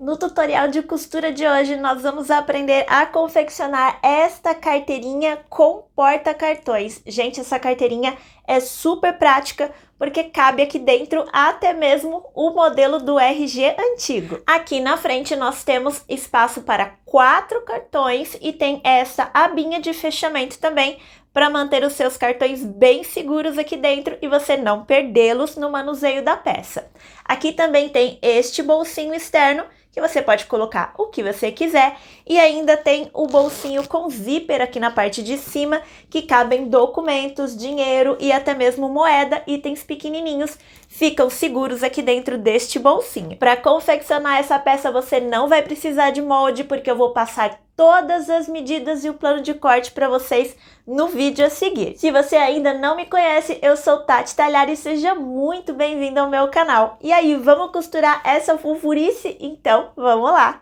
No tutorial de costura de hoje, nós vamos aprender a confeccionar esta carteirinha com porta-cartões. Gente, essa carteirinha é super prática porque cabe aqui dentro até mesmo o modelo do RG antigo. Aqui na frente nós temos espaço para 4 cartões e tem essa abinha de fechamento também para manter os seus cartões bem seguros aqui dentro e você não perdê-los no manuseio da peça. Aqui também tem este bolsinho externo que você pode colocar o que você quiser e ainda tem o bolsinho com zíper aqui na parte de cima que cabem documentos, dinheiro e até mesmo moeda, itens pequenininhos ficam seguros aqui dentro deste bolsinho. Para confeccionar essa peça você não vai precisar de molde porque eu vou passar todas as medidas e o plano de corte para vocês no vídeo a seguir. Se você ainda não me conhece, eu sou Tati Talhari e seja muito bem-vindo ao meu canal. E aí, vamos costurar essa fofurice? Então, vamos lá!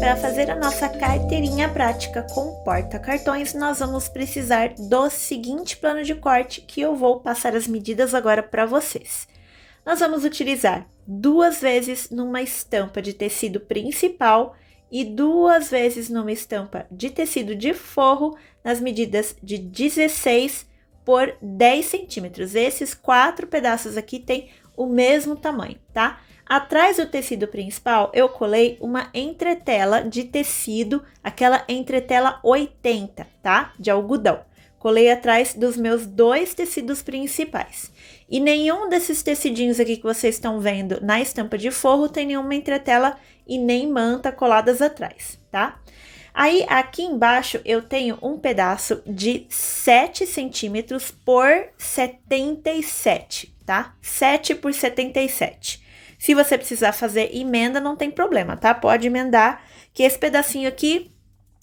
Para fazer a nossa carteirinha prática com porta-cartões, nós vamos precisar do seguinte plano de corte que eu vou passar as medidas agora para vocês. Nós vamos utilizar 2 vezes numa estampa de tecido principal e 2 vezes numa estampa de tecido de forro nas medidas de 16 por 10 centímetros. Esses 4 pedaços aqui têm o mesmo tamanho, tá? Atrás do tecido principal eu colei uma entretela de tecido, aquela entretela 80, tá? De algodão. Colei atrás dos meus 2 tecidos principais. E nenhum desses tecidinhos aqui que vocês estão vendo na estampa de forro tem nenhuma entretela e nem manta coladas atrás, tá? Aí, aqui embaixo, eu tenho um pedaço de 7 centímetros por 77, tá? 7 por 77. Se você precisar fazer emenda, não tem problema, tá? Pode emendar, que esse pedacinho aqui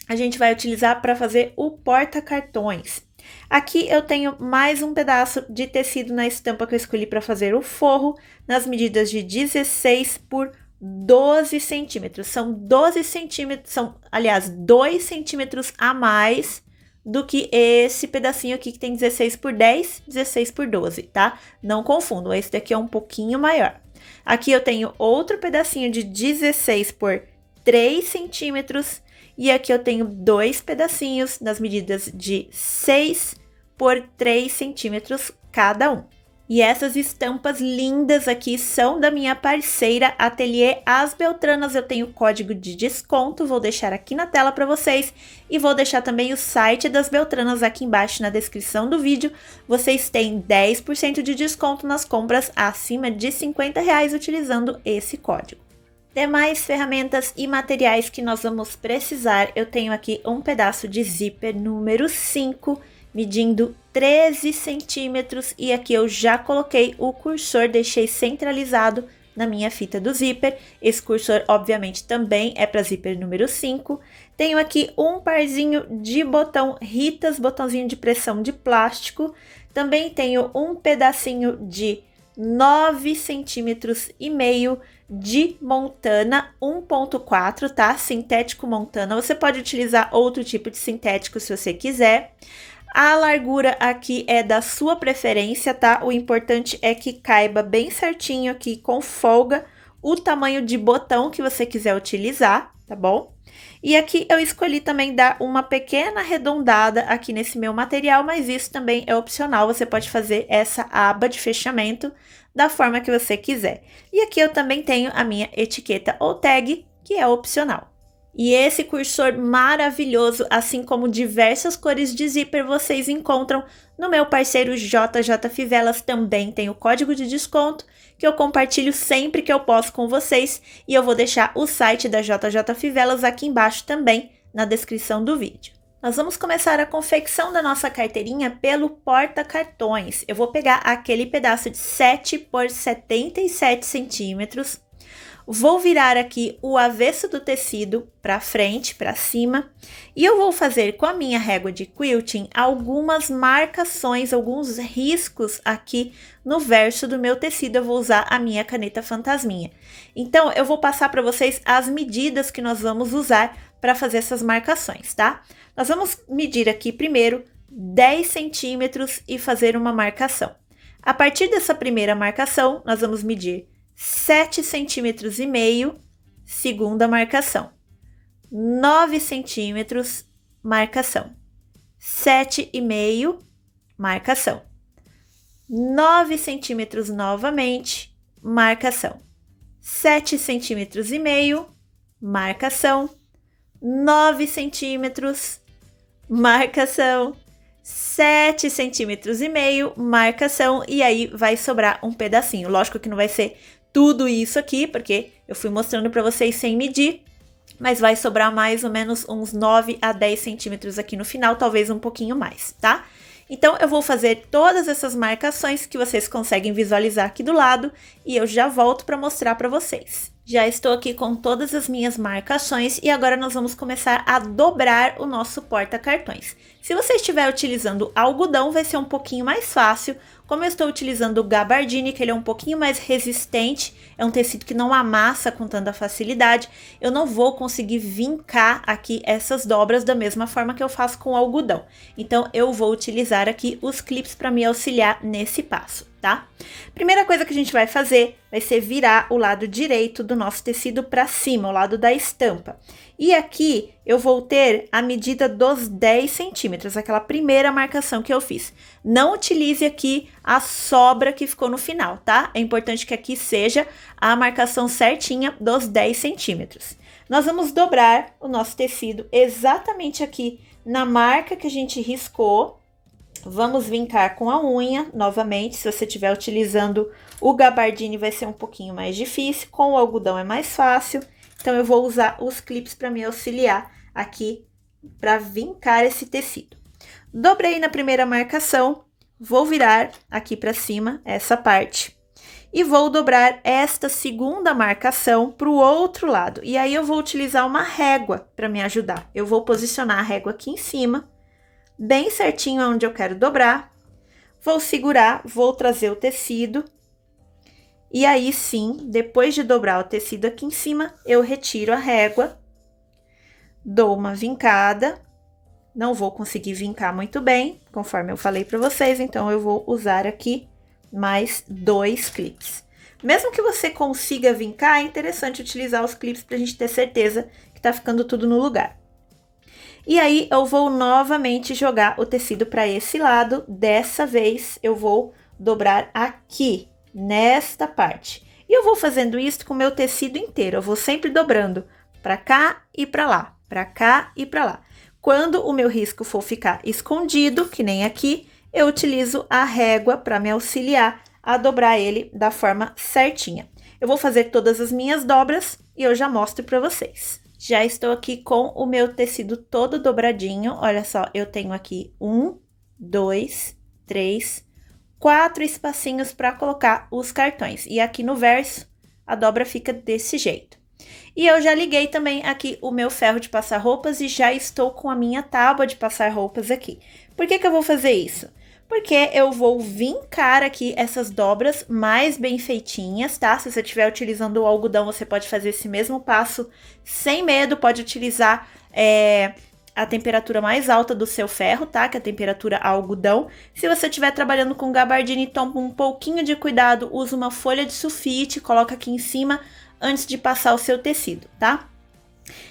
a gente vai utilizar para fazer o porta-cartões. Aqui eu tenho mais um pedaço de tecido na estampa que eu escolhi para fazer o forro, nas medidas de 16 por 12 centímetros. São 12 centímetros, aliás, 2 centímetros a mais do que esse pedacinho aqui que tem 16 por 10, 16 por 12, tá? Não confundam, esse daqui é um pouquinho maior. Aqui eu tenho outro pedacinho de 16 por 3 centímetros. E aqui eu tenho 2 pedacinhos nas medidas de 6 por 3 centímetros cada um. E essas estampas lindas aqui são da minha parceira Ateliê As Beltranas. Eu tenho código de desconto, vou deixar aqui na tela para vocês. E vou deixar também o site das Beltranas aqui embaixo na descrição do vídeo. Vocês têm 10% de desconto nas compras acima de R$50 utilizando esse código. Demais ferramentas e materiais que nós vamos precisar, eu tenho aqui um pedaço de zíper número 5, medindo 13 centímetros, e aqui eu já coloquei o cursor, deixei centralizado na minha fita do zíper. Esse cursor, obviamente, também é para zíper número 5. Tenho aqui um parzinho de botão Ritas, botãozinho de pressão de plástico. Também tenho um pedacinho de 9 centímetros e meio de montana 1.4, tá? Sintético montana. Você pode utilizar outro tipo de sintético se você quiser. A largura aqui é da sua preferência, tá? O importante é que caiba bem certinho aqui, com folga, o tamanho de botão que você quiser utilizar, tá bom? E aqui eu escolhi também dar uma pequena arredondada aqui nesse meu material, mas isso também é opcional, você pode fazer essa aba de fechamento da forma que você quiser. E aqui eu também tenho a minha etiqueta ou tag, que é opcional. E esse cursor maravilhoso, assim como diversas cores de zíper, vocês encontram no meu parceiro JJ Fivelas. Também tem o código de desconto que eu compartilho sempre que eu posso com vocês. E eu vou deixar o site da JJ Fivelas aqui embaixo também na descrição do vídeo. Nós vamos começar a confecção da nossa carteirinha pelo porta-cartões. Eu vou pegar aquele pedaço de 7 por 77 centímetros. Vou virar aqui o avesso do tecido para frente, para cima, e eu vou fazer com a minha régua de quilting algumas marcações, alguns riscos aqui no verso do meu tecido. Eu vou usar a minha caneta fantasminha. Então, eu vou passar para vocês as medidas que nós vamos usar para fazer essas marcações, tá? Nós vamos medir aqui primeiro 10 centímetros e fazer uma marcação. A partir dessa primeira marcação, nós vamos medir 7,5 centímetros, segunda marcação. 9 centímetros, marcação. 7,5, marcação. 9 centímetros novamente, marcação. 7,5 centímetros, marcação. 9 centímetros, marcação. 7,5 centímetros, marcação. E aí vai sobrar um pedacinho. Lógico que não vai ser tudo isso aqui, porque eu fui mostrando para vocês sem medir. Mas vai sobrar mais ou menos uns 9 a 10 centímetros aqui no final, talvez um pouquinho mais, tá? Então, eu vou fazer todas essas marcações que vocês conseguem visualizar aqui do lado e eu já volto para mostrar para vocês. Já estou aqui com todas as minhas marcações e agora nós vamos começar a dobrar o nosso porta-cartões. Se você estiver utilizando algodão, vai ser um pouquinho mais fácil. Como eu estou utilizando o gabardine, que ele é um pouquinho mais resistente, é um tecido que não amassa com tanta facilidade, eu não vou conseguir vincar aqui essas dobras da mesma forma que eu faço com o algodão. Então, eu vou utilizar aqui os clips para me auxiliar nesse passo, tá? Primeira coisa que a gente vai fazer vai ser virar o lado direito do nosso tecido para cima, o lado da estampa. E aqui eu vou ter a medida dos 10 centímetros, aquela primeira marcação que eu fiz. Não utilize aqui a sobra que ficou no final, tá? É importante que aqui seja a marcação certinha dos 10 centímetros. Nós vamos dobrar o nosso tecido exatamente aqui na marca que a gente riscou. Vamos vincar com a unha, novamente, se você estiver utilizando o gabardine vai ser um pouquinho mais difícil, com o algodão é mais fácil. Então, eu vou usar os clips para me auxiliar aqui para vincar esse tecido. Dobrei na primeira marcação, vou virar aqui para cima essa parte. E vou dobrar esta segunda marcação para o outro lado. E aí, eu vou utilizar uma régua para me ajudar. Eu vou posicionar a régua aqui em cima, bem certinho onde eu quero dobrar. Vou segurar, vou trazer o tecido. E aí sim, depois de dobrar o tecido aqui em cima, eu retiro a régua, dou uma vincada. Não vou conseguir vincar muito bem, conforme eu falei para vocês, então eu vou usar aqui mais 2 clips. Mesmo que você consiga vincar, é interessante utilizar os clips para a gente ter certeza que tá ficando tudo no lugar. E aí, eu vou novamente jogar o tecido para esse lado. Dessa vez, eu vou dobrar aqui, nesta parte. E eu vou fazendo isso com o meu tecido inteiro. Eu vou sempre dobrando para cá e para lá, para cá e para lá. Quando o meu risco for ficar escondido, que nem aqui, eu utilizo a régua para me auxiliar a dobrar ele da forma certinha. Eu vou fazer todas as minhas dobras e eu já mostro para vocês. Já estou aqui com o meu tecido todo dobradinho. Olha só, eu tenho aqui 1, 2, 3, 4 espacinhos para colocar os cartões. E aqui no verso, a dobra fica desse jeito. E eu já liguei também aqui o meu ferro de passar roupas e já estou com a minha tábua de passar roupas aqui. Por que que eu vou fazer isso? Porque eu vou vincar aqui essas dobras mais bem feitinhas, tá? Se você estiver utilizando o algodão, você pode fazer esse mesmo passo sem medo, pode utilizar a temperatura mais alta do seu ferro, tá? Que é a temperatura algodão. Se você estiver trabalhando com gabardine, toma um pouquinho de cuidado, usa uma folha de sulfite, coloca aqui em cima antes de passar o seu tecido, tá?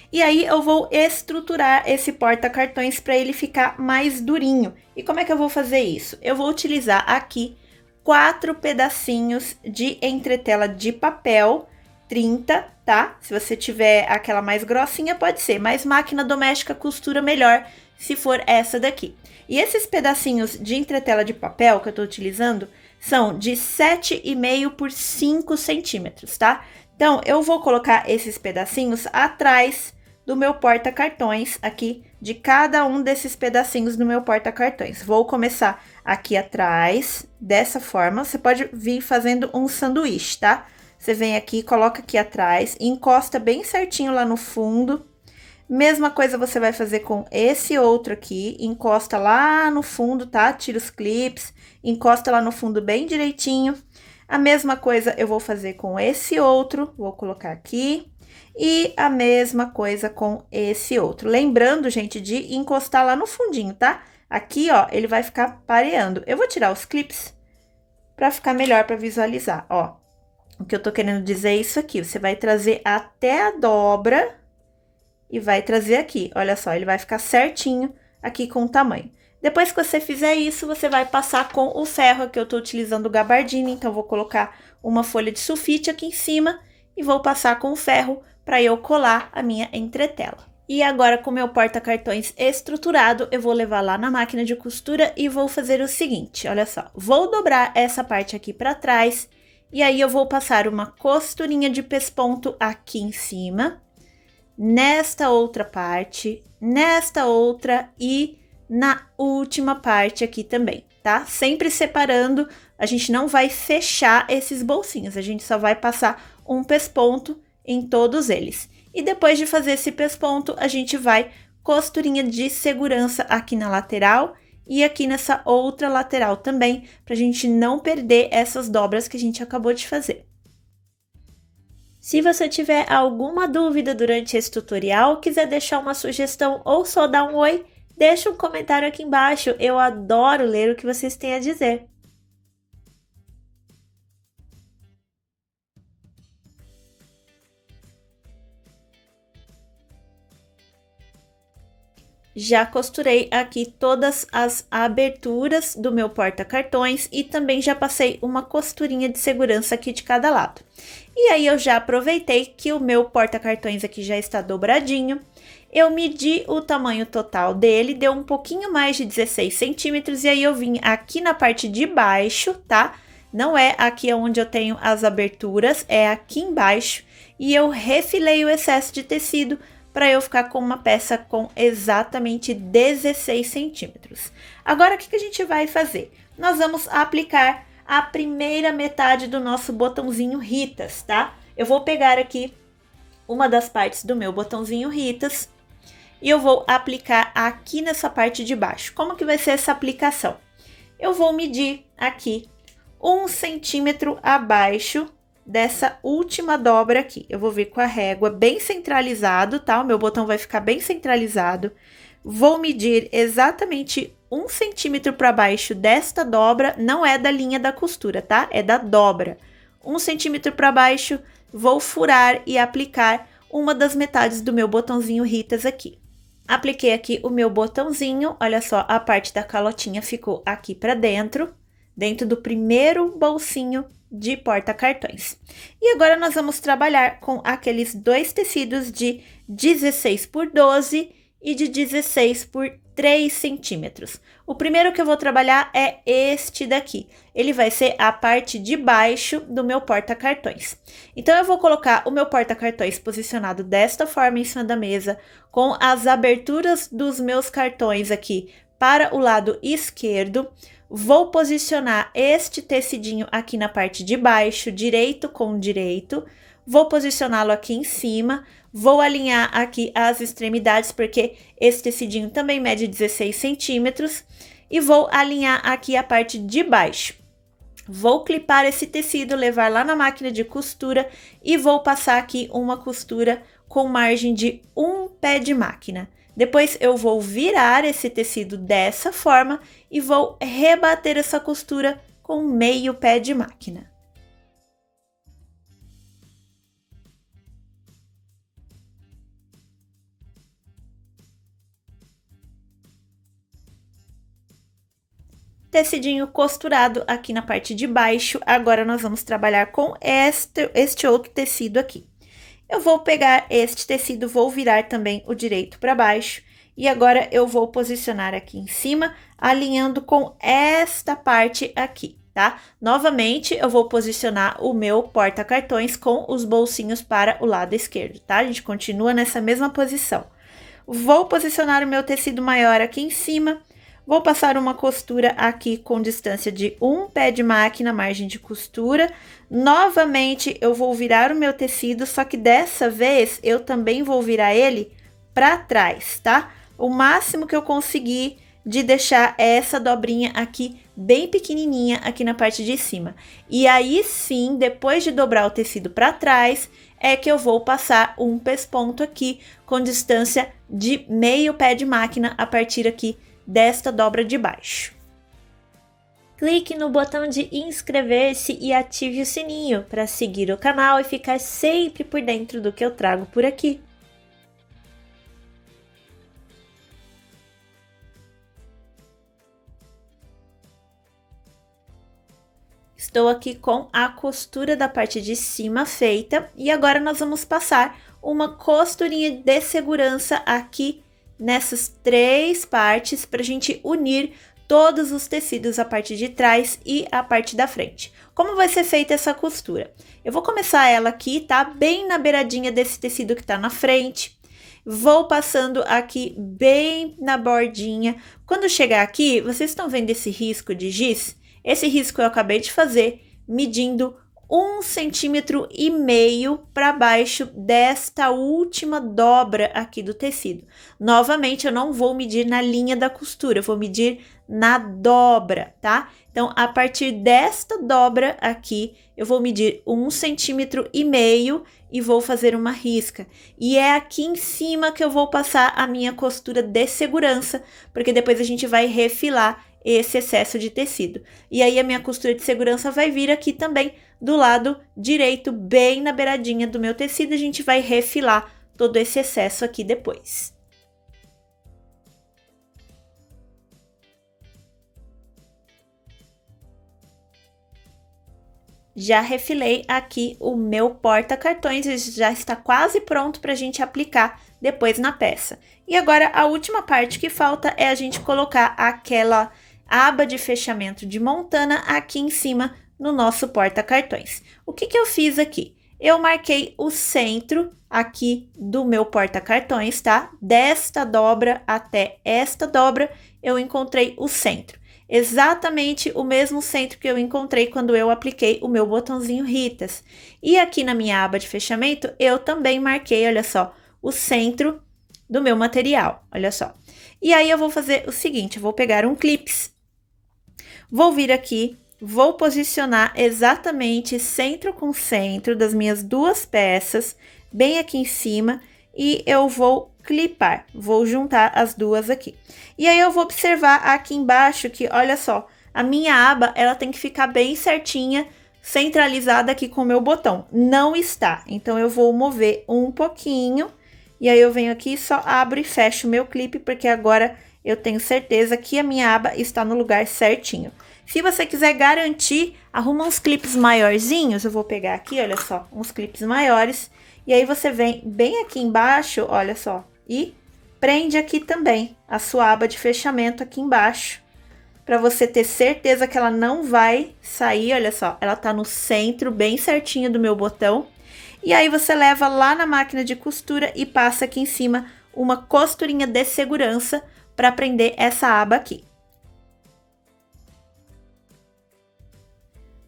E aí, eu vou estruturar esse porta-cartões para ele ficar mais durinho. E como é que eu vou fazer isso? Eu vou utilizar aqui 4 pedacinhos de entretela de papel 30, tá? Se você tiver aquela mais grossinha, pode ser, mas máquina doméstica costura melhor se for essa daqui. E esses pedacinhos de entretela de papel que eu tô utilizando são de 7,5 por 5 centímetros, tá? Então, eu vou colocar esses pedacinhos atrás do meu porta-cartões aqui, de cada um desses pedacinhos do meu porta-cartões. Vou começar aqui atrás, dessa forma. Você pode vir fazendo um sanduíche, tá? Você vem aqui, coloca aqui atrás, encosta bem certinho lá no fundo. Mesma coisa você vai fazer com esse outro aqui, encosta lá no fundo, tá? Tira os clips, encosta lá no fundo bem direitinho. A mesma coisa eu vou fazer com esse outro, vou colocar aqui. E a mesma coisa com esse outro. Lembrando, gente, de encostar lá no fundinho, tá? Aqui, ó, ele vai ficar pareando. Eu vou tirar os clips pra ficar melhor pra visualizar, ó. O que eu tô querendo dizer é isso aqui, você vai trazer até a dobra e vai trazer aqui. Olha só, ele vai ficar certinho aqui com o tamanho. Depois que você fizer isso, você vai passar com o ferro, aqui eu tô utilizando o gabardine, então vou colocar uma folha de sulfite aqui em cima e vou passar com o ferro para eu colar a minha entretela. E agora, com o meu porta-cartões estruturado, eu vou levar lá na máquina de costura e vou fazer o seguinte, olha só. Vou dobrar essa parte aqui para trás e aí eu vou passar uma costurinha de pesponto aqui em cima, nesta outra parte, nesta outra e na última parte aqui também, tá? Sempre separando, a gente não vai fechar esses bolsinhos, a gente só vai passar um pesponto em todos eles. E depois de fazer esse pesponto, a gente vai costurinha de segurança aqui na lateral e aqui nessa outra lateral também, pra gente não perder essas dobras que a gente acabou de fazer. Se você tiver alguma dúvida durante esse tutorial, quiser deixar uma sugestão ou só dar um oi, deixa um comentário aqui embaixo, eu adoro ler o que vocês têm a dizer. Já costurei aqui todas as aberturas do meu porta-cartões e também já passei uma costurinha de segurança aqui de cada lado. E aí eu já aproveitei que o meu porta-cartões aqui já está dobradinho. Eu medi o tamanho total dele, deu um pouquinho mais de 16 centímetros e aí eu vim aqui na parte de baixo, tá? Não é aqui onde eu tenho as aberturas, é aqui embaixo. E eu refilei o excesso de tecido para eu ficar com uma peça com exatamente 16 centímetros. Agora, o que a gente vai fazer? Nós vamos aplicar a primeira metade do nosso botãozinho Ritas, tá? Eu vou pegar aqui uma das partes do meu botãozinho Ritas e eu vou aplicar aqui nessa parte de baixo. Como que vai ser essa aplicação? Eu vou medir aqui 1 centímetro abaixo dessa última dobra aqui. Eu vou vir com a régua bem centralizado, tá? O meu botão vai ficar bem centralizado. Vou medir exatamente 1 centímetro para baixo desta dobra, não é da linha da costura, tá? É da dobra. 1 centímetro para baixo, vou furar e aplicar uma das metades do meu botãozinho Ritas aqui. Apliquei aqui o meu botãozinho, olha só, a parte da calotinha ficou aqui para dentro do primeiro bolsinho de porta-cartões. E agora nós vamos trabalhar com aqueles dois tecidos de 16 por 12 e de 16 por 3 centímetros. O primeiro que eu vou trabalhar é este daqui. Ele vai ser a parte de baixo do meu porta-cartões. Então, eu vou colocar o meu porta-cartões posicionado desta forma em cima da mesa, com as aberturas dos meus cartões aqui para o lado esquerdo. Vou posicionar este tecidinho aqui na parte de baixo, direito com direito. Vou posicioná-lo aqui em cima. Vou alinhar aqui as extremidades, porque esse tecidinho também mede 16 centímetros. E vou alinhar aqui a parte de baixo. Vou clipar esse tecido, levar lá na máquina de costura e vou passar aqui uma costura com margem de 1 pé de máquina. Depois eu vou virar esse tecido dessa forma e vou rebater essa costura com meio pé de máquina. Tecidinho costurado aqui na parte de baixo. Agora nós vamos trabalhar com este outro tecido aqui. Eu vou pegar este tecido, vou virar também o direito para baixo. E agora eu vou posicionar aqui em cima, alinhando com esta parte aqui, tá? Novamente, eu vou posicionar o meu porta-cartões com os bolsinhos para o lado esquerdo, tá? A gente continua nessa mesma posição. Vou posicionar o meu tecido maior aqui em cima. Vou passar uma costura aqui com distância de 1 pé de máquina, margem de costura. Novamente, eu vou virar o meu tecido, só que dessa vez eu também vou virar ele para trás, tá? O máximo que eu conseguir de deixar essa dobrinha aqui bem pequenininha aqui na parte de cima. E aí sim, depois de dobrar o tecido para trás, é que eu vou passar um pesponto aqui com distância de meio pé de máquina a partir aqui desta dobra de baixo. Clique no botão de inscrever-se e ative o sininho para seguir o canal e ficar sempre por dentro do que eu trago por aqui. Estou aqui com a costura da parte de cima feita e agora nós vamos passar uma costurinha de segurança aqui nessas 3 partes para a gente unir todos os tecidos, a parte de trás e a parte da frente. Como vai ser feita essa costura? Eu vou começar ela aqui, tá? Bem na beiradinha desse tecido que tá na frente. Vou passando aqui bem na bordinha. Quando chegar aqui, vocês estão vendo esse risco de giz? Esse risco eu acabei de fazer, medindo 1,5 centímetro para baixo desta última dobra aqui do tecido. Novamente, eu não vou medir na linha da costura, eu vou medir na dobra, tá? Então, a partir desta dobra aqui, eu vou medir 1,5 centímetro e vou fazer uma risca. E é aqui em cima que eu vou passar a minha costura de segurança, porque depois a gente vai refilar esse excesso de tecido. E aí a minha costura de segurança vai vir aqui também do lado direito, bem na beiradinha do meu tecido, a gente vai refilar todo esse excesso aqui depois. Já refilei aqui o meu porta-cartões, já está quase pronto para a gente aplicar depois na peça. E agora a última parte que falta é a gente colocar aquela aba de fechamento de montana aqui em cima no nosso porta-cartões. O que eu fiz aqui? Eu marquei o centro aqui do meu porta-cartões, tá? Desta dobra até esta dobra, eu encontrei o centro. Exatamente o mesmo centro que eu encontrei quando eu apliquei o meu botãozinho Ritas. E aqui na minha aba de fechamento, eu também marquei, olha só, o centro do meu material, olha só. E aí eu vou fazer o seguinte, eu vou pegar um clips. Vou vir aqui, vou posicionar exatamente centro com centro das minhas 2 peças, bem aqui em cima, e eu vou clipar, vou juntar as 2 aqui. E aí eu vou observar aqui embaixo que, olha só, a minha aba, ela tem que ficar bem certinha, centralizada aqui com o meu botão. Não está, então eu vou mover um pouquinho, e aí eu venho aqui e só abro e fecho o meu clipe, porque agora eu tenho certeza que a minha aba está no lugar certinho. Se você quiser garantir, arruma uns clipes maiorzinhos, eu vou pegar aqui, olha só, uns clipes maiores, e aí você vem bem aqui embaixo, olha só, e prende aqui também a sua aba de fechamento aqui embaixo, para você ter certeza que ela não vai sair, olha só, ela tá no centro, bem certinho do meu botão, e aí você leva lá na máquina de costura e passa aqui em cima uma costurinha de segurança, para prender essa aba aqui.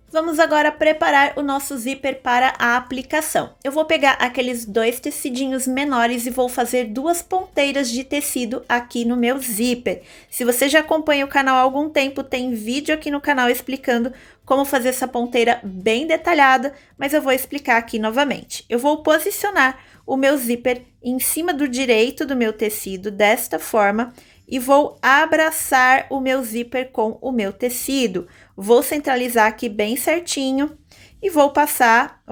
Vamos agora preparar o nosso zíper para a aplicação. Eu vou pegar aqueles 2 tecidinhos menores e vou fazer 2 ponteiras de tecido aqui no meu zíper. Se você já acompanha o canal há algum tempo, tem vídeo aqui no canal explicando como fazer essa ponteira bem detalhada, mas eu vou explicar aqui novamente. Eu vou posicionar o meu zíper em cima do direito do meu tecido desta forma e vou abraçar o meu zíper com o meu tecido. Vou centralizar aqui bem certinho e vou passar,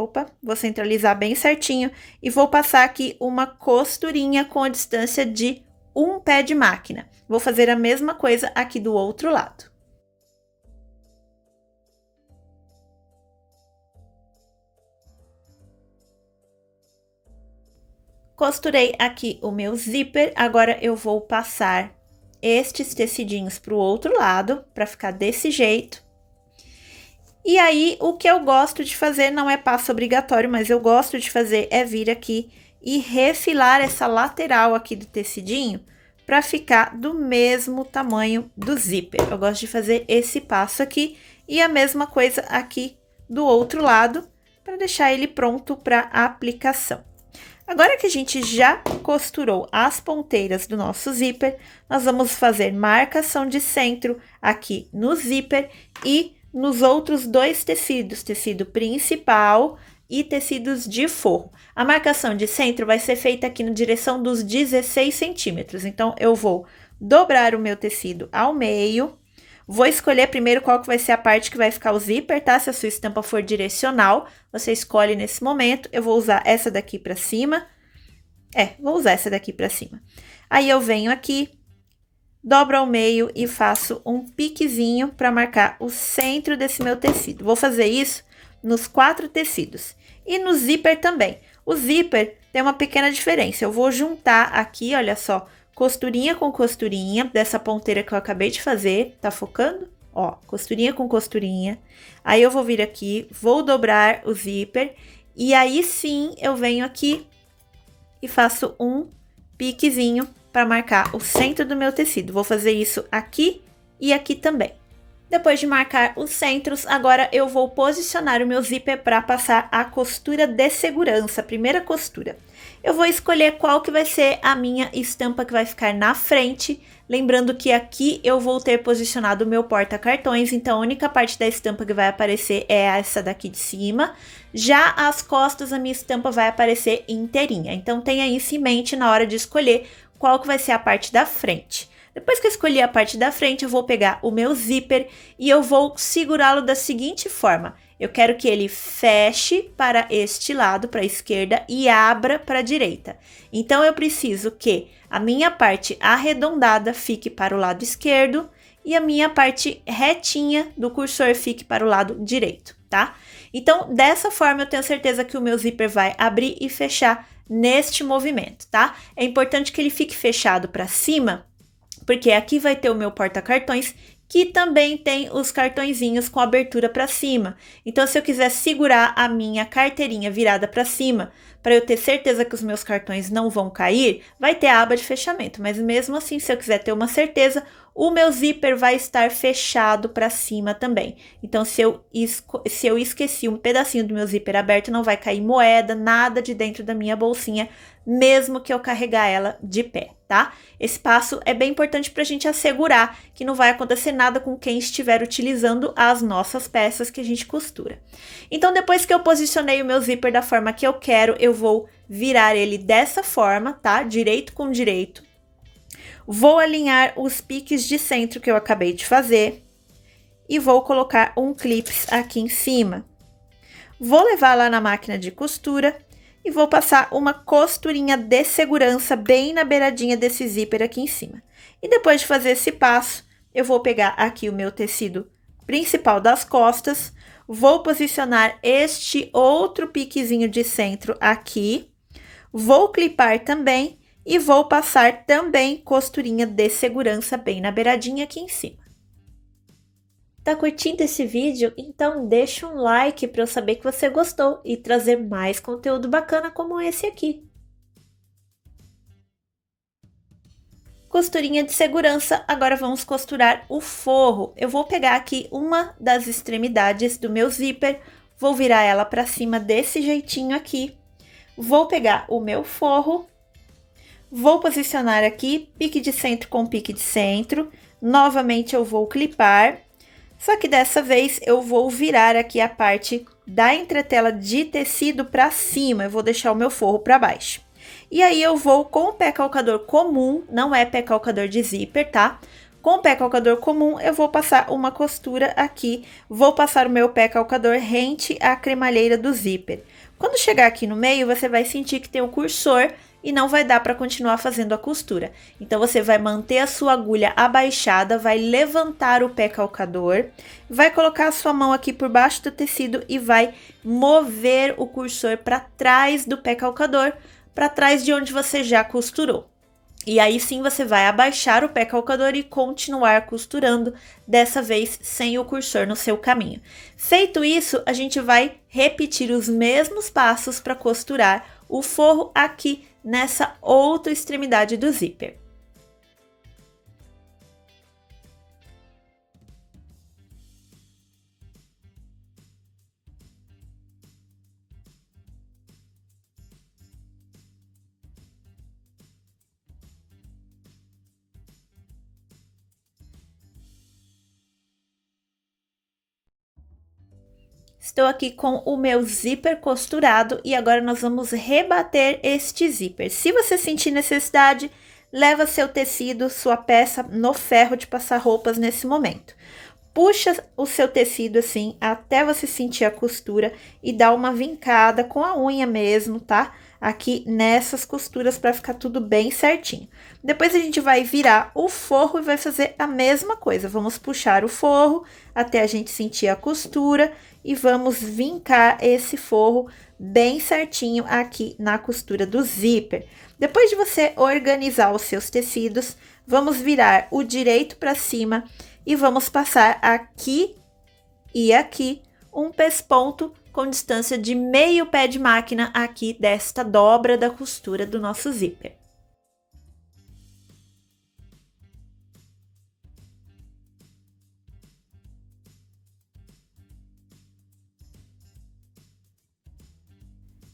vou centralizar bem certinho e vou passar aqui uma costurinha com a distância de 1 pé de máquina. Vou fazer a mesma coisa aqui do outro lado. Costurei aqui o meu zíper, agora eu vou passar estes tecidinhos para o outro lado, para ficar desse jeito. E aí, o que eu gosto de fazer, não é passo obrigatório, mas eu gosto de fazer é vir aqui e refilar essa lateral aqui do tecidinho para ficar do mesmo tamanho do zíper. Eu gosto de fazer esse passo aqui e a mesma coisa aqui do outro lado, para deixar ele pronto para aplicação. Agora que a gente já costurou as ponteiras do nosso zíper, nós vamos fazer marcação de centro aqui no zíper e nos outros 2 tecidos, tecido principal e tecidos de forro. A marcação de centro vai ser feita aqui na direção dos 16 centímetros. Então, eu vou dobrar o meu tecido ao meio, Vou escolher primeiro qual que vai ser a parte que vai ficar o zíper, tá? Se a sua estampa for direcional, você escolhe nesse momento. Eu vou usar essa daqui pra cima. Vou usar essa daqui pra cima. Aí eu venho aqui, dobro ao meio e faço um piquezinho para marcar o centro desse meu tecido. Vou fazer isso nos 4 tecidos. E no zíper também. O zíper tem uma pequena diferença. Eu vou juntar aqui, olha só, costurinha com costurinha dessa ponteira que eu acabei de fazer. Tá focando? Ó, costurinha com costurinha. Aí eu vou vir aqui, vou dobrar o zíper. E aí sim eu venho aqui e faço um piquezinho para marcar o centro do meu tecido. Vou fazer isso aqui e aqui também. Depois de marcar os centros, agora eu vou posicionar o meu zíper para passar a costura de segurança, a primeira costura. Eu vou escolher qual que vai ser a minha estampa que vai ficar na frente, lembrando que aqui eu vou ter posicionado o meu porta-cartões, então a única parte da estampa que vai aparecer é essa daqui de cima. Já as costas, a minha estampa vai aparecer inteirinha, então tenha isso em mente na hora de escolher qual que vai ser a parte da frente. Depois que eu escolhi a parte da frente, eu vou pegar o meu zíper e eu vou segurá-lo da seguinte forma. Eu quero que ele feche para este lado, para a esquerda, e abra para a direita. Então, eu preciso que a minha parte arredondada fique para o lado esquerdo e a minha parte retinha do cursor fique para o lado direito, tá? Então, dessa forma, eu tenho certeza que o meu zíper vai abrir e fechar neste movimento, tá? É importante que ele fique fechado para cima, porque aqui vai ter o meu porta-cartões, que também tem os cartõezinhos com abertura para cima. Então, se eu quiser segurar a minha carteirinha virada para cima, para eu ter certeza que os meus cartões não vão cair, vai ter a aba de fechamento. Mas mesmo assim, se eu quiser ter uma certeza, o meu zíper vai estar fechado para cima também. Então, se eu esqueci um pedacinho do meu zíper aberto, não vai cair moeda, nada de dentro da minha bolsinha, mesmo que eu carregar ela de pé, tá? Esse passo é bem importante para a gente assegurar que não vai acontecer nada com quem estiver utilizando as nossas peças que a gente costura. Então, depois que eu posicionei o meu zíper da forma que eu quero, eu vou virar ele dessa forma, tá? Direito com direito. Vou alinhar os piques de centro que eu acabei de fazer e vou colocar um clips aqui em cima. Vou levar lá na máquina de costura e vou passar uma costurinha de segurança bem na beiradinha desse zíper aqui em cima. E depois de fazer esse passo, eu vou pegar aqui o meu tecido principal das costas, vou posicionar este outro piquezinho de centro aqui, vou clipar também e vou passar também costurinha de segurança bem na beiradinha aqui em cima. Tá curtindo esse vídeo? Então deixa um like para eu saber que você gostou e trazer mais conteúdo bacana como esse aqui. Costurinha de segurança, agora vamos costurar o forro. Eu vou pegar aqui uma das extremidades do meu zíper, vou virar ela para cima desse jeitinho aqui. Vou pegar o meu forro, vou posicionar aqui, pique de centro com pique de centro. Novamente eu vou clipar. Só que dessa vez eu vou virar aqui a parte da entretela de tecido para cima, eu vou deixar o meu forro para baixo. E aí eu vou com o pé calcador comum, não é pé calcador de zíper, tá? Com o pé calcador comum eu vou passar uma costura aqui, vou passar o meu pé calcador rente à cremalheira do zíper. Quando chegar aqui no meio, você vai sentir que tem o cursor e não vai dar para continuar fazendo a costura. Então, você vai manter a sua agulha abaixada, vai levantar o pé calcador, vai colocar a sua mão aqui por baixo do tecido e vai mover o cursor para trás do pé calcador, para trás de onde você já costurou. E aí sim você vai abaixar o pé calcador e continuar costurando, dessa vez sem o cursor no seu caminho. Feito isso, a gente vai repetir os mesmos passos para costurar o forro aqui nessa outra extremidade do zíper. Estou aqui com o meu zíper costurado e agora nós vamos rebater este zíper. Se você sentir necessidade, leva seu tecido, sua peça no ferro de passar roupas nesse momento. puxa o seu tecido assim até você sentir a costura e dá uma vincada com a unha mesmo, tá? Aqui nessas costuras para ficar tudo bem certinho. Depois a gente vai virar o forro e vai fazer a mesma coisa. Vamos puxar o forro até a gente sentir a costura e vamos vincar esse forro bem certinho aqui na costura do zíper. Depois de você organizar os seus tecidos, vamos virar o direito para cima e vamos passar aqui e aqui um pesponto com distância de meio pé de máquina aqui desta dobra da costura do nosso zíper.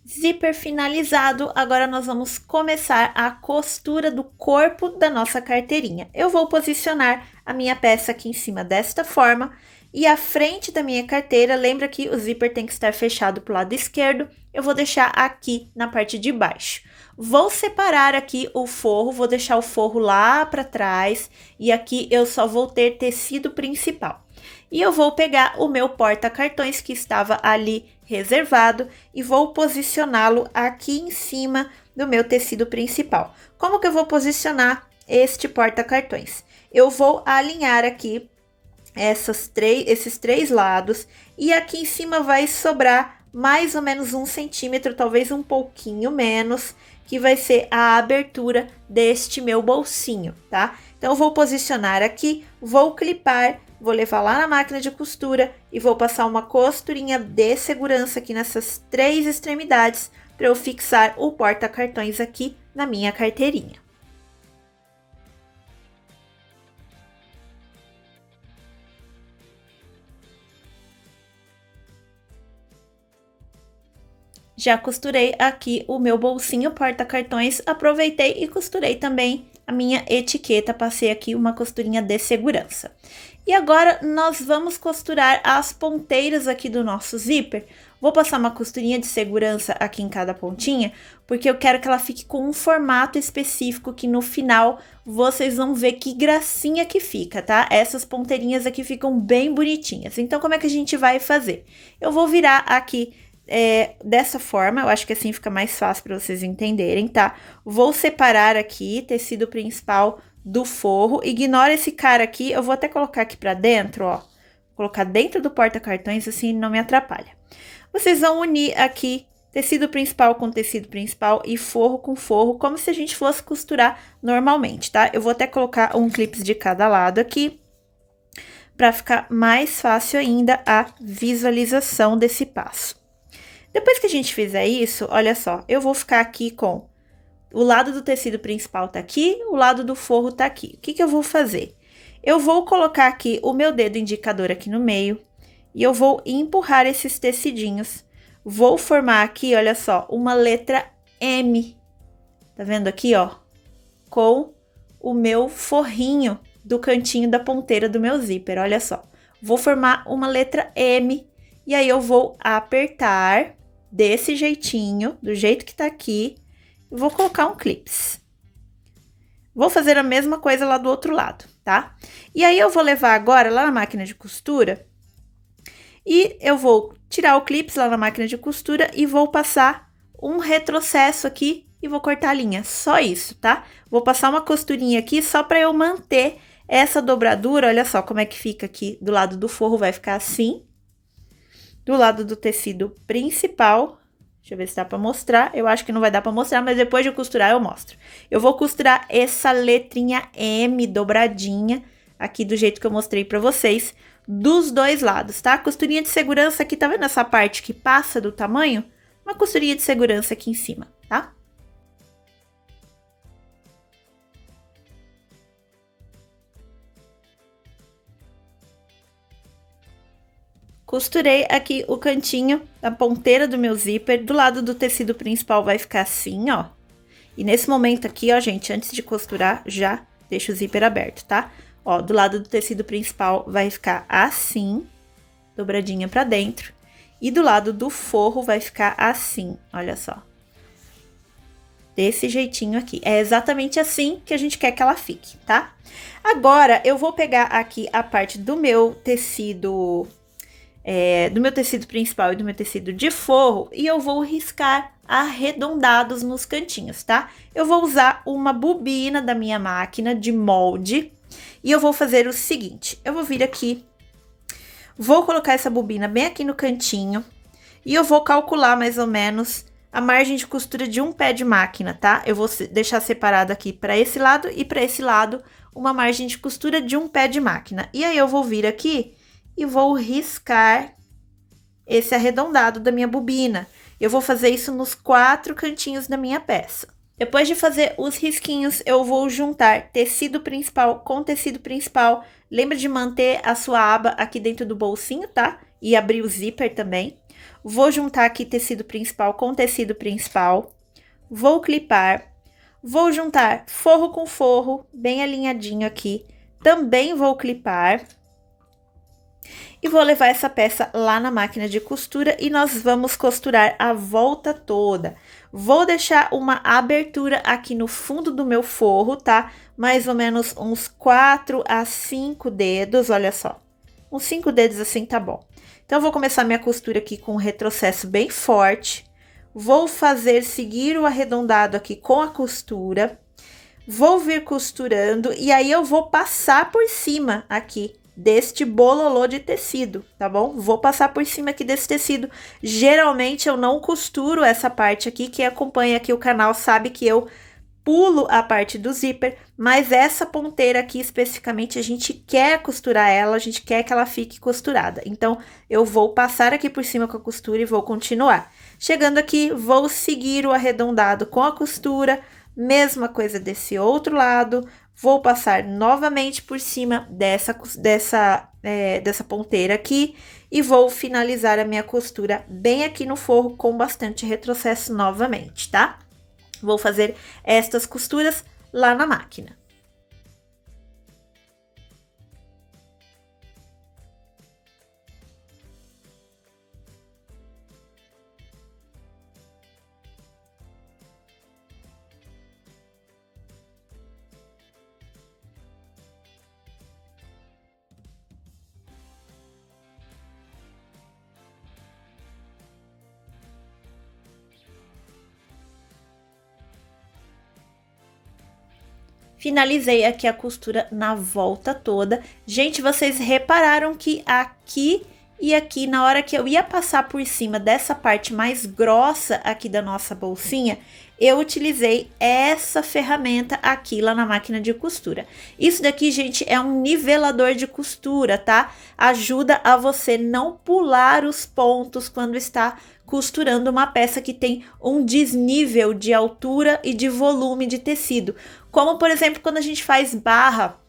Zíper finalizado, agora nós vamos começar a costura do corpo da nossa carteirinha. Eu vou posicionar a minha peça aqui em cima desta forma e a frente da minha carteira, lembra que o zíper tem que estar fechado para o lado esquerdo, eu vou deixar aqui na parte de baixo. Vou separar aqui o forro, vou deixar o forro lá para trás e aqui eu só vou ter tecido principal. E eu vou pegar o meu porta-cartões que estava ali reservado e vou posicioná-lo aqui em cima do meu tecido principal. Como que eu vou posicionar este porta-cartões? Eu vou alinhar aqui esses três lados e aqui em cima vai sobrar mais ou menos 1 centímetro, talvez um pouquinho menos, que vai ser a abertura deste meu bolsinho, tá? Então, eu vou posicionar aqui, vou clipar, vou levar lá na máquina de costura e vou passar uma costurinha de segurança aqui nessas 3 extremidades para eu fixar o porta-cartões aqui na minha carteirinha. Já costurei aqui o meu bolsinho porta-cartões, aproveitei e costurei também a minha etiqueta, passei aqui uma costurinha de segurança. E agora, nós vamos costurar as ponteiras aqui do nosso zíper. Vou passar uma costurinha de segurança aqui em cada pontinha, porque eu quero que ela fique com um formato específico que no final vocês vão ver que gracinha que fica, tá? Essas ponteirinhas aqui ficam bem bonitinhas. Então, como é que a gente vai fazer? Eu vou virar aqui dessa forma, eu acho que assim fica mais fácil para vocês entenderem, tá? Vou separar aqui tecido principal do forro, ignora esse cara aqui, eu vou até colocar aqui pra dentro, ó, colocar dentro do porta-cartões, assim não me atrapalha. Vocês vão unir aqui tecido principal com tecido principal e forro com forro, como se a gente fosse costurar normalmente, tá? Eu vou até colocar um clipe de cada lado aqui, pra ficar mais fácil ainda a visualização desse passo. Depois que a gente fizer isso, olha só, eu vou ficar aqui com o lado do tecido principal tá aqui, o lado do forro tá aqui. O que que eu vou fazer? Eu vou colocar aqui o meu dedo indicador aqui no meio e eu vou empurrar esses tecidinhos. Vou formar aqui, olha só, uma letra M. Tá vendo aqui, ó? Com o meu forrinho do cantinho da ponteira do meu zíper, olha só. Vou formar uma letra M e aí eu vou apertar desse jeitinho, do jeito que tá aqui, e vou colocar um clips. Vou fazer a mesma coisa lá do outro lado, tá? E aí, eu vou levar agora lá na máquina de costura e eu vou tirar o clips lá na máquina de costura e vou passar um retrocesso aqui e vou cortar a linha, só isso, tá? Vou passar uma costurinha aqui só para eu manter essa dobradura, olha só como é que fica aqui do lado do forro, vai ficar assim. Do lado do tecido principal, deixa eu ver se dá pra mostrar, eu acho que não vai dar pra mostrar, mas depois de eu costurar eu mostro. Eu vou costurar essa letrinha M dobradinha, aqui do jeito que eu mostrei pra vocês, dos dois lados, tá? Costurinha de segurança aqui, tá vendo essa parte que passa do tamanho? Uma costurinha de segurança aqui em cima, tá? Costurei aqui o cantinho da ponteira do meu zíper, do lado do tecido principal vai ficar assim, ó. E nesse momento aqui, ó, gente, antes de costurar, já deixa o zíper aberto, tá? Ó, do lado do tecido principal vai ficar assim, dobradinha pra dentro. E do lado do forro vai ficar assim, olha só. Desse jeitinho aqui. É exatamente assim que a gente quer que ela fique, tá? Agora, eu vou pegar aqui a parte do meu tecido, principal e do meu tecido de forro, e eu vou riscar arredondados nos cantinhos, tá? Eu vou usar uma bobina da minha máquina de molde, e eu vou fazer o seguinte, eu vou vir aqui, vou colocar essa bobina bem aqui no cantinho, e eu vou calcular mais ou menos a margem de costura de um pé de máquina, tá? Eu vou deixar separado aqui para esse lado e para esse lado uma margem de costura de um pé de máquina. E aí eu vou vir aqui e vou riscar esse arredondado da minha bobina. Eu vou fazer isso nos 4 cantinhos da minha peça. Depois de fazer os risquinhos, eu vou juntar tecido principal com tecido principal. Lembra de manter a sua aba aqui dentro do bolsinho, tá? E abrir o zíper também. Vou juntar aqui tecido principal com tecido principal. Vou clipar. Vou juntar forro com forro, bem alinhadinho aqui. Também vou clipar. E vou levar essa peça lá na máquina de costura e nós vamos costurar a volta toda. Vou deixar uma abertura aqui no fundo do meu forro, tá? Mais ou menos uns 4 a 5 dedos, olha só. Uns 5 dedos assim tá bom. Então, eu vou começar minha costura aqui com um retrocesso bem forte. Vou seguir o arredondado aqui com a costura. Vou vir costurando e aí eu vou passar por cima aqui deste bololô de tecido, tá bom? Vou passar por cima aqui desse tecido. Geralmente eu não costuro essa parte aqui, quem acompanha aqui o canal sabe que eu pulo a parte do zíper, mas essa ponteira aqui especificamente a gente quer costurar ela, a gente quer que ela fique costurada. Então, eu vou passar aqui por cima com a costura e vou continuar. Chegando aqui, vou seguir o arredondado com a costura, mesma coisa desse outro lado. Vou passar novamente por cima dessa ponteira aqui e vou finalizar a minha costura bem aqui no forro com bastante retrocesso novamente, tá? Vou fazer estas costuras lá na máquina. Finalizei aqui a costura na volta toda. Gente, vocês repararam que aqui e aqui, na hora que eu ia passar por cima dessa parte mais grossa aqui da nossa bolsinha, eu utilizei essa ferramenta aqui lá na máquina de costura. Isso daqui, gente, é um nivelador de costura, tá? Ajuda a você não pular os pontos quando está costurando uma peça que tem um desnível de altura e de volume de tecido. Como, por exemplo, quando a gente faz barra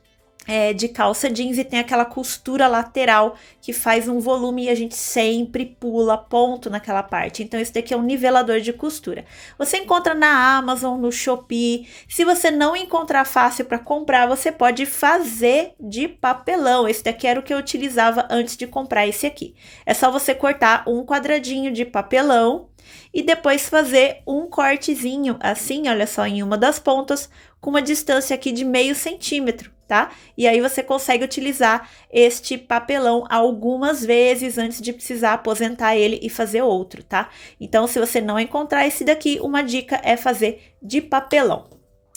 de calça jeans e tem aquela costura lateral que faz um volume e a gente sempre pula ponto naquela parte. Então, esse daqui é um nivelador de costura. Você encontra na Amazon, no Shopee. Se você não encontrar fácil para comprar, você pode fazer de papelão. Esse daqui era o que eu utilizava antes de comprar esse aqui. É só você cortar um quadradinho de papelão e depois fazer um cortezinho assim, olha só, em uma das pontas, com uma distância aqui de meio centímetro, tá? E aí você consegue utilizar este papelão algumas vezes antes de precisar aposentar ele e fazer outro, tá? Então, se você não encontrar esse daqui, uma dica é fazer de papelão.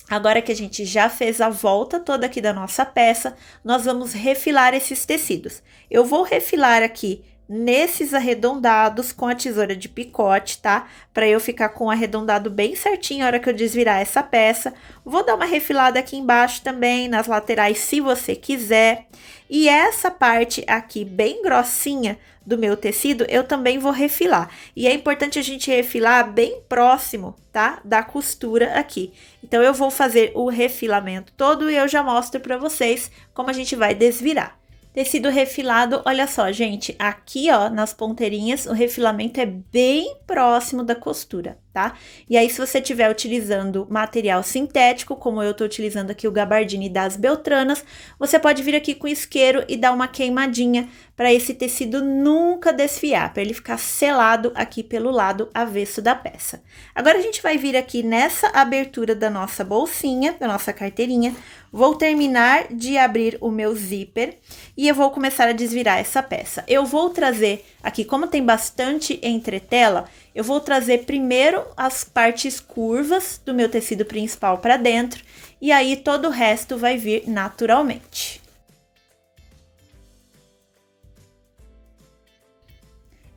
Agora que a gente já fez a volta toda aqui da nossa peça, nós vamos refilar esses tecidos. Eu vou refilar aqui nesses arredondados com a tesoura de picote, tá? Para eu ficar com o arredondado bem certinho na hora que eu desvirar essa peça. Vou dar uma refilada aqui embaixo também, nas laterais, se você quiser. E essa parte aqui bem grossinha do meu tecido, eu também vou refilar. E é importante a gente refilar bem próximo, tá? Da costura aqui. Então, eu vou fazer o refilamento todo e eu já mostro para vocês como a gente vai desvirar. Tecido refilado, olha só, gente, aqui, ó, nas ponteirinhas, o refilamento é bem próximo da costura. tá? E aí, se você estiver utilizando material sintético, como eu tô utilizando aqui o gabardine das Beltranas, você pode vir aqui com isqueiro e dar uma queimadinha para esse tecido nunca desfiar, para ele ficar selado aqui pelo lado avesso da peça. Agora, a gente vai vir aqui nessa abertura da nossa bolsinha, da nossa carteirinha, vou terminar de abrir o meu zíper e eu vou começar a desvirar essa peça. Eu vou trazer aqui, como tem bastante entretela, eu vou trazer primeiro as partes curvas do meu tecido principal para dentro e aí todo o resto vai vir naturalmente.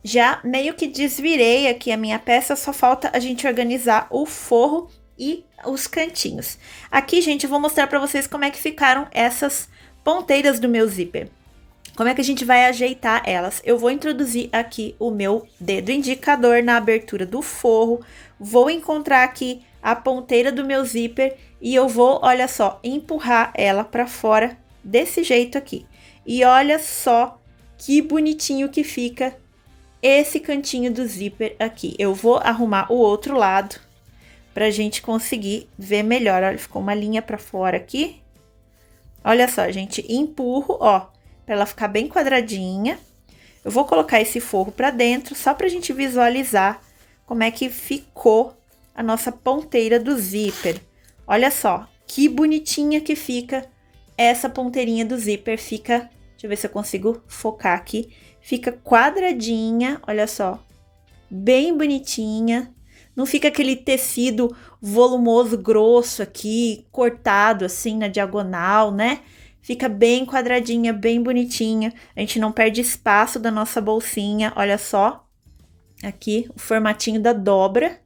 Já meio que desvirei aqui a minha peça, só falta a gente organizar o forro e os cantinhos. Aqui, gente, eu vou mostrar para vocês como é que ficaram essas ponteiras do meu zíper. Como é que a gente vai ajeitar elas? Eu vou introduzir aqui o meu dedo indicador na abertura do forro, vou encontrar aqui a ponteira do meu zíper e eu vou, olha só, empurrar ela para fora desse jeito aqui. E olha só que bonitinho que fica esse cantinho do zíper aqui. Eu vou arrumar o outro lado pra gente conseguir ver melhor. Olha, ficou uma linha pra fora aqui. Olha só, gente, empurro, ó, pra ela ficar bem quadradinha. Eu vou colocar esse forro pra dentro, só pra gente visualizar como é que ficou a nossa ponteira do zíper. Olha só, que bonitinha que fica essa ponteirinha do zíper. Fica, deixa eu ver se eu consigo focar aqui. Fica quadradinha, olha só, bem bonitinha. Não fica aquele tecido volumoso, grosso aqui, cortado assim na diagonal, né? Fica bem quadradinha, bem bonitinha. A gente não perde espaço da nossa bolsinha, olha só. Aqui o formatinho da dobra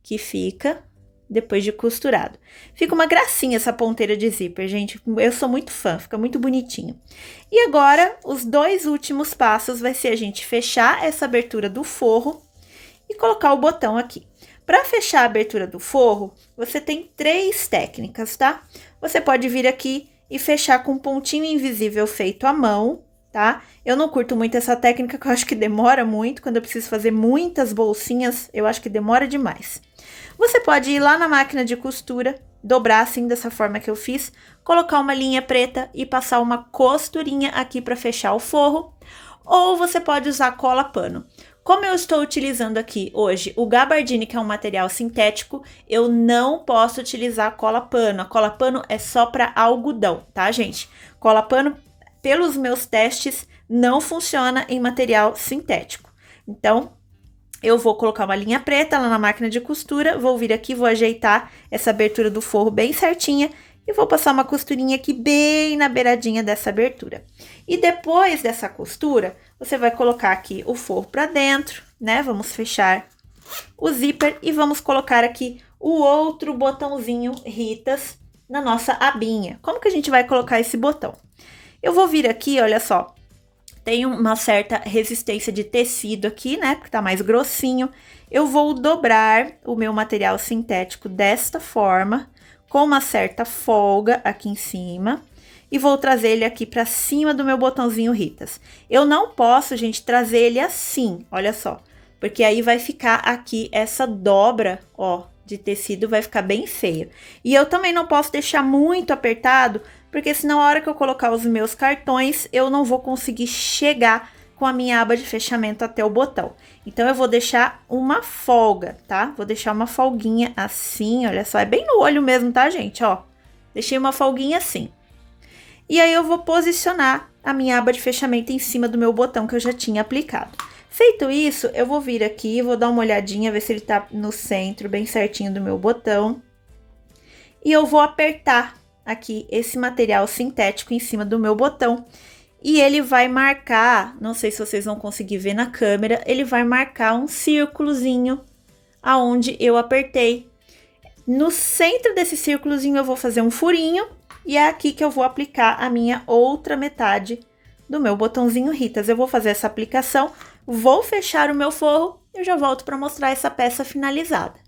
que fica depois de costurado. Fica uma gracinha essa ponteira de zíper, gente. Eu sou muito fã, fica muito bonitinho. E agora, os dois últimos passos vai ser a gente fechar essa abertura do forro e colocar o botão aqui. Para fechar a abertura do forro, você tem 3 técnicas, tá? Você pode vir aqui e fechar com um pontinho invisível feito à mão, tá? Eu não curto muito essa técnica, que eu acho que demora muito. Quando eu preciso fazer muitas bolsinhas, eu acho que demora demais. Você pode ir lá na máquina de costura, dobrar assim, dessa forma que eu fiz, colocar uma linha preta e passar uma costurinha aqui para fechar o forro, ou você pode usar cola pano. Como eu estou utilizando aqui hoje o gabardine, que é um material sintético, eu não posso utilizar cola pano. A cola pano é só para algodão, tá, gente? Cola pano, pelos meus testes, não funciona em material sintético. Então, eu vou colocar uma linha preta lá na máquina de costura, vou vir aqui, vou ajeitar essa abertura do forro bem certinha e vou passar uma costurinha aqui bem na beiradinha dessa abertura. E depois dessa costura, você vai colocar aqui o forro para dentro, né? Vamos fechar o zíper e vamos colocar aqui o outro botãozinho Ritas na nossa abinha. Como que a gente vai colocar esse botão? Eu vou vir aqui, olha só. Tem uma certa resistência de tecido aqui, né? Porque tá mais grossinho. Eu vou dobrar o meu material sintético desta forma, com uma certa folga aqui em cima. E vou trazer ele aqui pra cima do meu botãozinho Ritas. Eu não posso, gente, trazer ele assim, olha só. Porque aí vai ficar aqui essa dobra, ó, de tecido, vai ficar bem feio. E eu também não posso deixar muito apertado, porque senão a hora que eu colocar os meus cartões, eu não vou conseguir chegar com a minha aba de fechamento até o botão. Então, eu vou deixar uma folga, tá? Vou deixar uma folguinha assim, olha só, é bem no olho mesmo, tá, gente? Ó, deixei uma folguinha assim. E aí, eu vou posicionar a minha aba de fechamento em cima do meu botão que eu já tinha aplicado. Feito isso, eu vou vir aqui, vou dar uma olhadinha, ver se ele tá no centro, bem certinho do meu botão. E eu vou apertar aqui esse material sintético em cima do meu botão. E ele vai marcar, não sei se vocês vão conseguir ver na câmera, ele vai marcar um círculozinho aonde eu apertei. No centro desse círculozinho eu vou fazer um furinho e é aqui que eu vou aplicar a minha outra metade do meu botãozinho Ritas. Eu vou fazer essa aplicação, vou fechar o meu forro e eu já volto para mostrar essa peça finalizada.